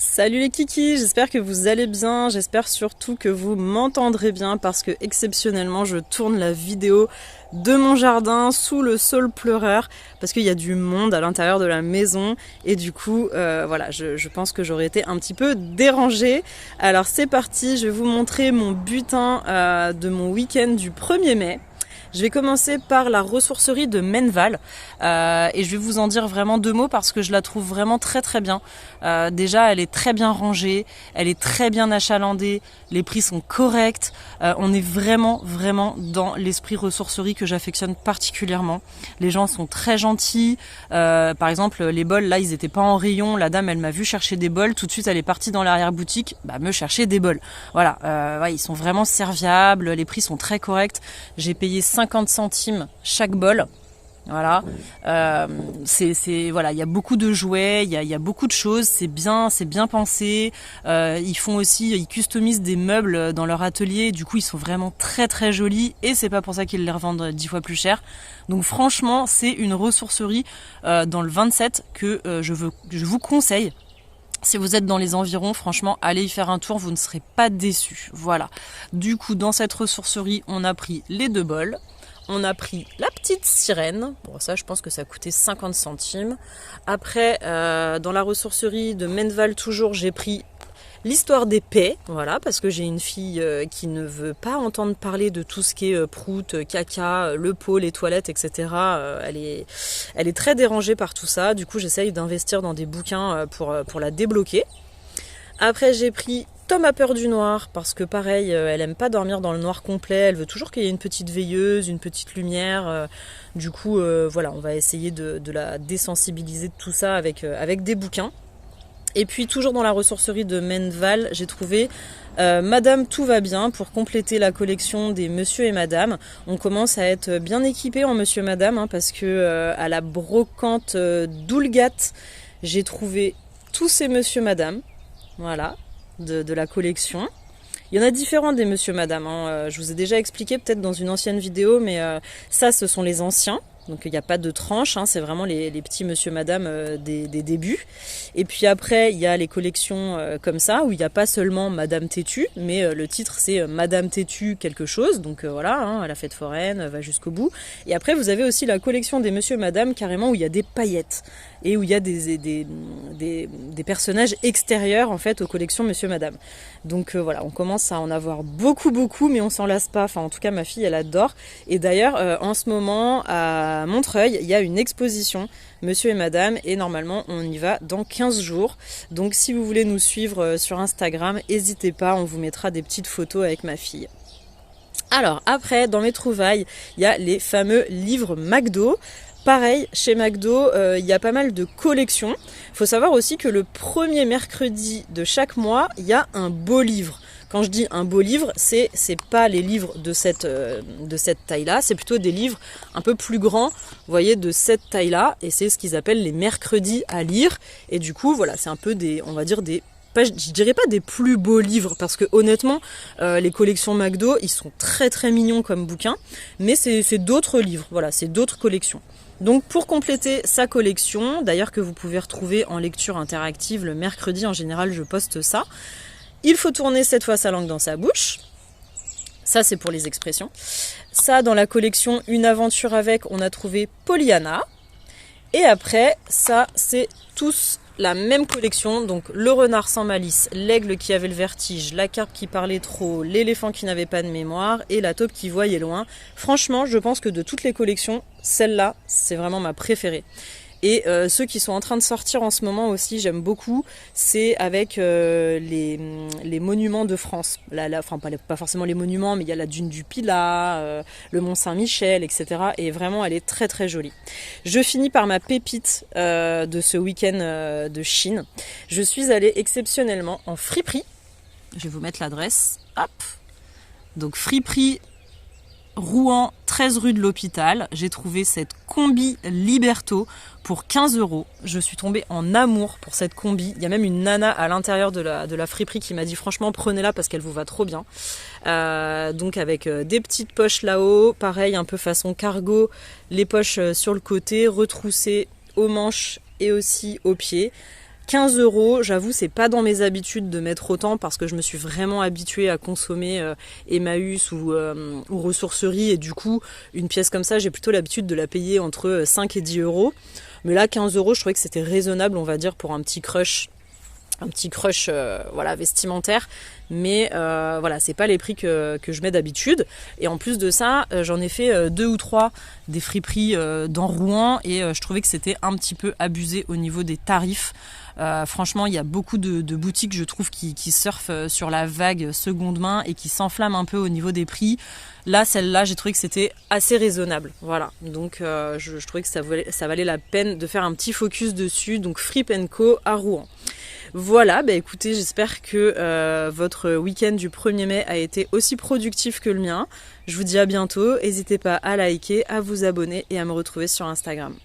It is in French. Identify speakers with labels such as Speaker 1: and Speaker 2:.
Speaker 1: Salut les kikis, j'espère que vous allez bien, j'espère surtout que vous m'entendrez bien parce que exceptionnellement je tourne la vidéo de mon jardin sous le saule pleureur parce qu'il y a du monde à l'intérieur de la maison et du coup voilà, je pense que j'aurais été un petit peu dérangée. Alors c'est parti, je vais vous montrer mon butin de mon week-end du 1er mai. Je vais commencer par la ressourcerie de Menneval et je vais vous en dire vraiment deux mots parce que je la trouve vraiment très très bien. Déjà elle est très bien rangée, elle est très bien achalandée, les prix sont corrects, on est vraiment dans l'esprit ressourcerie que j'affectionne particulièrement. Les gens sont très gentils, par exemple les bols là ils étaient pas en rayon, la dame elle m'a vu chercher des bols, tout de suite elle est partie dans l'arrière-boutique me chercher des bols. Voilà, ouais, ils sont vraiment serviables, les prix sont très corrects, j'ai payé 50 centimes chaque bol. Voilà, voilà, il y a beaucoup de jouets, il y a beaucoup de choses, c'est bien pensé. Ils customisent des meubles dans leur atelier, du coup ils sont vraiment très jolis et c'est pas pour ça qu'ils les revendent 10 fois plus cher. Donc franchement, c'est une ressourcerie dans le 27 que je vous conseille. Si vous êtes dans les environs, franchement, allez y faire un tour, vous ne serez pas déçus. Voilà. Du coup, dans cette ressourcerie, on a pris les 2 bols. On a pris la petite sirène. Bon, ça, je pense que ça a coûté 50 centimes. Après, dans la ressourcerie de Menneval, toujours, j'ai pris l'histoire des paix, voilà, parce que j'ai une fille qui ne veut pas entendre parler de tout ce qui est prout, caca, le pot, les toilettes, etc. Elle est très dérangée par tout ça. Du coup, j'essaye d'investir dans des bouquins pour la débloquer. Après, j'ai pris Tom a peur du noir, parce que pareil, elle aime pas dormir dans le noir complet, elle veut toujours qu'il y ait une petite veilleuse, une petite lumière. Du coup, voilà, on va essayer de la désensibiliser de tout ça avec des bouquins. Et puis toujours dans la ressourcerie de Menneval, j'ai trouvé Madame Tout va bien pour compléter la collection des Monsieur et Madame. On commence à être bien équipé en Monsieur et Madame parce que à la brocante d'Oulgat, j'ai trouvé tous ces Monsieur et Madame, voilà, de la collection. Il y en a différents des Monsieur et Madame, je vous ai déjà expliqué peut-être dans une ancienne vidéo, mais ça ce sont les anciens. Donc il n'y a pas de tranche, c'est vraiment les petits monsieur madame des débuts. Et puis après, il y a les collections comme ça, où il n'y a pas seulement Madame Têtue, mais le titre c'est Madame Têtue quelque chose. Donc voilà, la fête foraine va jusqu'au bout. Et après, vous avez aussi la collection des monsieur madame, carrément, où il y a des paillettes. Et où il y a des personnages extérieurs en fait aux collections monsieur madame. Donc voilà, on commence à en avoir beaucoup, mais on s'en lasse pas. Enfin en tout cas ma fille elle adore. Et d'ailleurs en ce moment à Montreuil, il y a une exposition Monsieur et Madame et normalement on y va dans 15 jours. Donc si vous voulez nous suivre sur Instagram, n'hésitez pas, on vous mettra des petites photos avec ma fille. Alors après, dans mes trouvailles, il y a les fameux livres McDo. Pareil, chez McDo, il y a pas mal de collections. Il faut savoir aussi que le premier mercredi de chaque mois, il y a un beau livre. Quand je dis un beau livre, c'est pas les livres de cette taille-là, c'est plutôt des livres un peu plus grands, vous voyez, de cette taille-là, et c'est ce qu'ils appellent les mercredis à lire. Et du coup, voilà, c'est un peu on va dire je dirais pas des plus beaux livres parce que honnêtement les collections McDo ils sont très mignons comme bouquins, mais c'est d'autres livres, voilà, c'est d'autres collections. Donc pour compléter sa collection, d'ailleurs que vous pouvez retrouver en lecture interactive le mercredi, en général je poste ça, il faut tourner cette fois sa langue dans sa bouche. Ça c'est pour les expressions. Ça dans la collection Une aventure avec, on a trouvé Pollyanna. Et après ça c'est tous la même collection, donc le renard sans malice, l'aigle qui avait le vertige, la carpe qui parlait trop, l'éléphant qui n'avait pas de mémoire et la taupe qui voyait loin. Franchement, je pense que de toutes les collections, celle-là, c'est vraiment ma préférée. Et ceux qui sont en train de sortir en ce moment aussi, j'aime beaucoup, c'est avec les monuments de France. Enfin, pas forcément les monuments, mais il y a la dune du Pilat, le Mont Saint-Michel, etc. Et vraiment, elle est très jolie. Je finis par ma pépite de ce week-end de Chine. Je suis allée exceptionnellement en friperie. Je vais vous mettre l'adresse. Hop. Donc friperie Rouen, 13 rue de l'Hôpital. J'ai trouvé cette combi Liberto pour 15 €. Je suis tombée en amour pour cette combi. Il y a même une nana à l'intérieur de la friperie qui m'a dit franchement prenez-la parce qu'elle vous va trop bien. Donc avec des petites poches là-haut, pareil un peu façon cargo, les poches sur le côté, retroussées aux manches et aussi aux pieds. 15 €, j'avoue, c'est pas dans mes habitudes de mettre autant parce que je me suis vraiment habituée à consommer Emmaüs ou ressourcerie, et du coup, une pièce comme ça, j'ai plutôt l'habitude de la payer entre 5 et 10 €. Mais là, 15 €, je trouvais que c'était raisonnable, on va dire, pour un petit crush voilà, vestimentaire, mais voilà, c'est pas les prix que je mets d'habitude. Et en plus de ça, j'en ai fait 2 ou 3 des friperies dans Rouen, et je trouvais que c'était un petit peu abusé au niveau des tarifs. Franchement, il y a beaucoup de boutiques, je trouve, qui surfent sur la vague seconde main et qui s'enflamment un peu au niveau des prix. Là, celle-là, j'ai trouvé que c'était assez raisonnable. Voilà, donc je trouvais que ça valait la peine de faire un petit focus dessus. Donc Fripe & Co à Rouen. Voilà, bah écoutez, j'espère que votre week-end du 1er mai a été aussi productif que le mien. Je vous dis à bientôt, n'hésitez pas à liker, à vous abonner et à me retrouver sur Instagram.